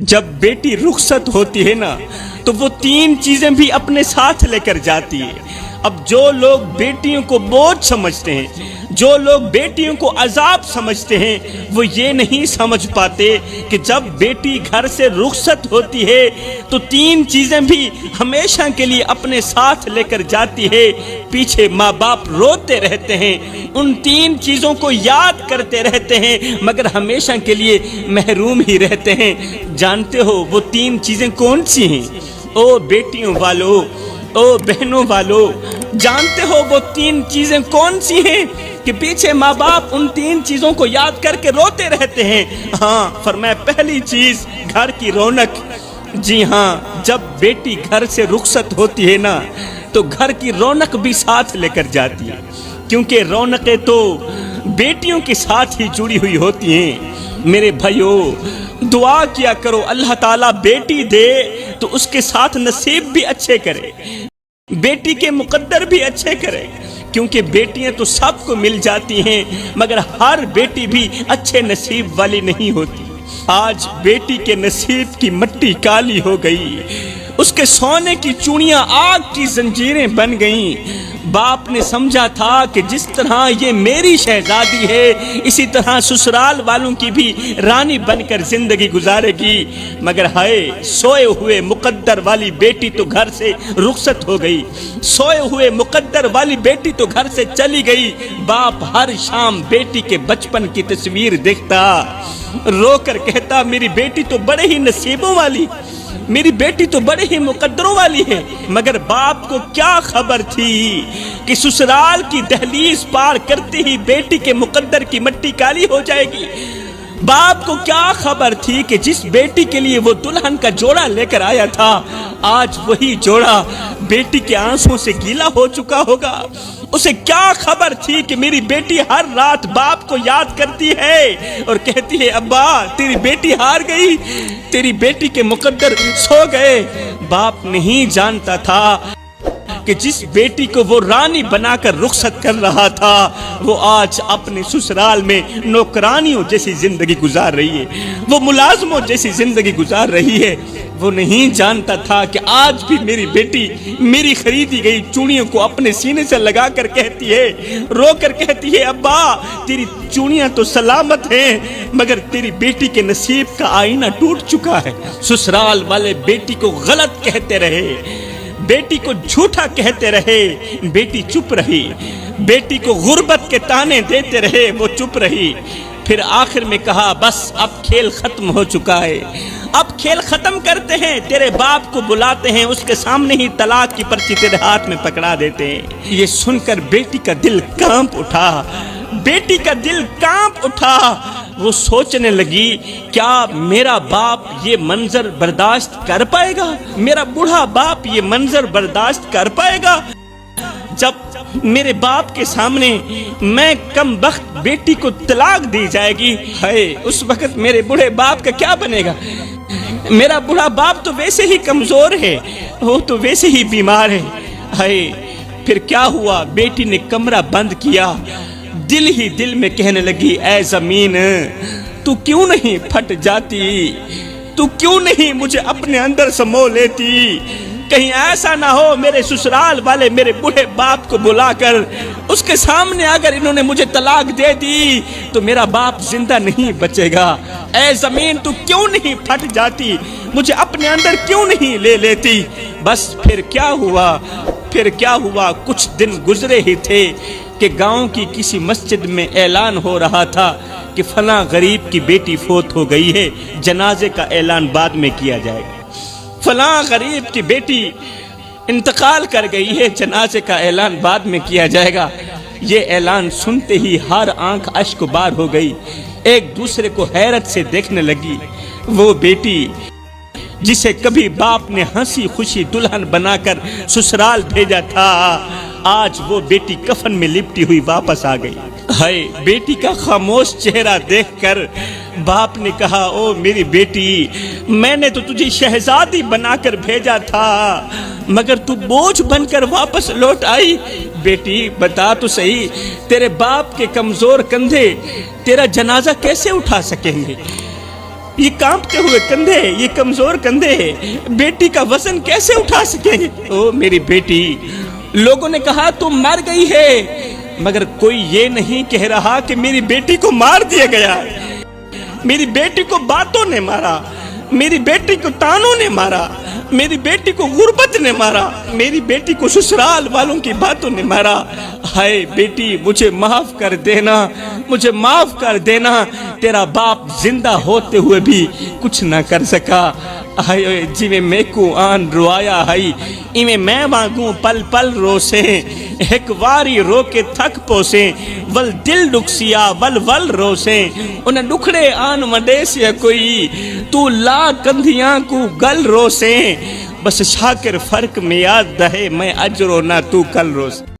جب بیٹی رخصت ہوتی ہے نا تو وہ تین چیزیں بھی اپنے ساتھ لے کر جاتی ہے۔ اب جو لوگ بیٹیوں کو بوجھ سمجھتے ہیں، جو لوگ بیٹیوں کو عذاب سمجھتے ہیں، وہ یہ نہیں سمجھ پاتے کہ جب بیٹی گھر سے رخصت ہوتی ہے تو تین چیزیں بھی ہمیشہ کے لیے اپنے ساتھ لے کر جاتی ہے۔ پیچھے ماں باپ روتے رہتے ہیں، ان تین چیزوں کو یاد کرتے رہتے ہیں، مگر ہمیشہ کے لیے محروم ہی رہتے ہیں۔ جانتے ہو وہ تین چیزیں کون سی ہیں؟ او بیٹیوں والو، او بہنوں والو، جانتے ہو وہ تین چیزیں کون سی ہیں کہ پیچھے ماں باپ ان تین چیزوں کو یاد کر کے روتے رہتے ہیں؟ ہاں، فرمایا پہلی چیز گھر کی رونق۔ جی ہاں، جب بیٹی گھر سے رخصت ہوتی ہے نا تو گھر کی رونق بھی ساتھ لے کر جاتی ہے، کیونکہ رونقیں تو بیٹیوں کے ساتھ ہی جڑی ہوئی ہوتی ہیں۔ میرے بھائیو، دعا کیا کرو اللہ تعالیٰ بیٹی دے تو اس کے ساتھ نصیب بھی اچھے کرے، بیٹی کے مقدر بھی اچھے کرے، کیونکہ بیٹیاں تو سب کو مل جاتی ہیں مگر ہر بیٹی بھی اچھے نصیب والی نہیں ہوتی۔ آج بیٹی کے نصیب کی مٹی کالی ہو گئی، اس کے سونے کی چوڑیاں آگ کی زنجیریں بن گئیں۔ باپ نے سمجھا تھا کہ جس طرح یہ میری شہزادی ہے اسی طرح سسرال والوں کی بھی رانی بن کر زندگی گزارے گی، مگر ہائے سوئے ہوئے مقدر والی بیٹی تو گھر سے رخصت ہو گئی، سوئے ہوئے مقدر والی بیٹی تو گھر سے چلی گئی۔ باپ ہر شام بیٹی کے بچپن کی تصویر دیکھتا، رو کر کہتا میری بیٹی تو بڑے ہی نصیبوں والی، میری بیٹی تو بڑے ہی مقدروں والی ہے۔ مگر باپ کو کیا خبر تھی کہ سسرال کی دہلیز پار کرتے ہی بیٹی کے مقدر کی مٹی کالی ہو جائے گی۔ باپ کو کیا خبر تھی کہ جس بیٹی کے لیے وہ دلہن کا جوڑا لے کر آیا تھا آج وہی جوڑا بیٹی کے آنسوں سے گیلا ہو چکا ہوگا۔ اسے کیا خبر تھی کہ میری بیٹی ہر رات باپ کو یاد کرتی ہے اور کہتی ہے ابا تیری بیٹی ہار گئی، تیری بیٹی کے مقدر سو گئے۔ باپ نہیں جانتا تھا کہ جس بیٹی کو وہ رانی بنا کر رخصت کر رہا تھا وہ آج اپنے سسرال میں نوکرانیوں جیسی زندگی گزار رہی ہے، وہ ملازموں جیسی زندگی گزار رہی ہے۔ وہ نہیں جانتا تھا کہ آج بھی میری بیٹی میری خریدی گئی چوڑیوں کو اپنے سینے سے لگا کر کہتی ہے، رو کر کہتی ہے ابا تیری چوڑیاں تو سلامت ہیں مگر تیری بیٹی کے نصیب کا آئینہ ٹوٹ چکا ہے۔ سسرال والے بیٹی کو غلط کہتے رہے، بیٹی کو جھوٹا کہتے رہے، بیٹی چپ رہی، بیٹی کو غربت کے تانے دیتے رہے، وہ چپ رہی۔ پھر آخر میں کہا بس اب کھیل ختم ہو چکا ہے، اب کھیل ختم کرتے ہیں، تیرے باپ کو بلاتے ہیں، اس کے سامنے ہی طلاق کی پرچی تیرے ہاتھ میں پکڑا دیتے ہیں۔ یہ سن کر بیٹی کا دل کانپ اٹھا، بیٹی کا دل کانپ اٹھا۔ وہ سوچنے لگی کیا میرا باپ یہ منظر برداشت کر پائے گا؟ میرا بوڑھا باپ یہ منظر برداشت کر پائے گا؟ جب میرے باپ کے سامنے میں کم بخت بیٹی کو طلاق دی جائے گی، ہائے اس وقت میرے بوڑھے باپ کا کیا بنے گا؟ میرا بوڑھا باپ تو ویسے ہی کمزور ہے، وہ تو ویسے ہی بیمار ہے۔ ہائے پھر کیا ہوا؟ بیٹی نے کمرہ بند کیا، دل ہی دل میں کہنے لگی اے زمین تو کیوں نہیں پھٹ جاتی، تو کیوں نہیں مجھے اپنے اندر سمو لیتی؟ کہیں ایسا نہ ہو میرے سسرال والے میرے بوڑھے باپ کو بلا کر اس کے سامنے اگر انہوں نے مجھے طلاق دے دی تو میرا باپ زندہ نہیں بچے گا۔ اے زمین تو کیوں نہیں پھٹ جاتی، مجھے اپنے اندر کیوں نہیں لے لیتی؟ بس پھر کیا ہوا؟ پھر کیا ہوا؟ کچھ دن گزرے ہی تھے کہ گاؤں کی کسی مسجد میں اعلان ہو رہا تھا کہ فلاں غریب کی بیٹی فوت ہو گئی ہے، جنازے کا اعلان بعد میں کیا جائے گا۔ فلاں غریب کی بیٹی انتقال کر گئی ہے، جنازے کا اعلان بعد میں کیا جائے گا۔ یہ اعلان سنتے ہی ہر آنکھ اشک بار ہو گئی، ایک دوسرے کو حیرت سے دیکھنے لگی۔ وہ بیٹی جسے کبھی باپ نے ہنسی خوشی دلہن بنا کر سسرال بھیجا تھا آج وہ بیٹی کفن میں لپٹی ہوئی واپس آ گئی۔ ہائے بیٹی کا خاموش چہرہ دیکھ کر باپ نے کہا او میری بیٹی میں نے تو تجھے شہزادی بنا کر بھیجا تھا مگر تو بوجھ بن کر واپس لوٹ آئی۔ بیٹی بتا تو صحیح تیرے باپ کے کمزور کندھے تیرا جنازہ کیسے اٹھا سکیں گے؟ یہ کانپتے ہوئے کندھے، یہ کمزور کندھے بیٹی کا وزن کیسے اٹھا سکیں گے؟ او میری بیٹی، لوگوں نے کہا تم مر گئی ہے، مگر کوئی یہ نہیں کہہ رہا کہ میری بیٹی کو مار دیا گیا، میری بیٹی کو باتوں نے مارا، میری بیٹی کو تانوں نے مارا، میری بیٹی کو غربت نے مارا، میری بیٹی کو سسرال والوں کی باتوں نے مارا۔ ہائے بیٹی، مجھے معاف کر دینا، مجھے معاف کر دینا، تیرا باپ زندہ ہوتے ہوئے بھی کچھ نہ کر سکا۔ ہائے جی میں کو آن روایا ہائی، ایویں میں مانگوں پل پل روسیں، ایک واری رو کے تھک پوسیں، ول دل ڈکسیا ول ول روسیں، انہیں ڈکھڑے آن مڈیسیا کوئی، تو لا کندھیاں کو گل روسیں، بس شاکر فرق میں یاد رہے میں اجرو نہ تو کل روس۔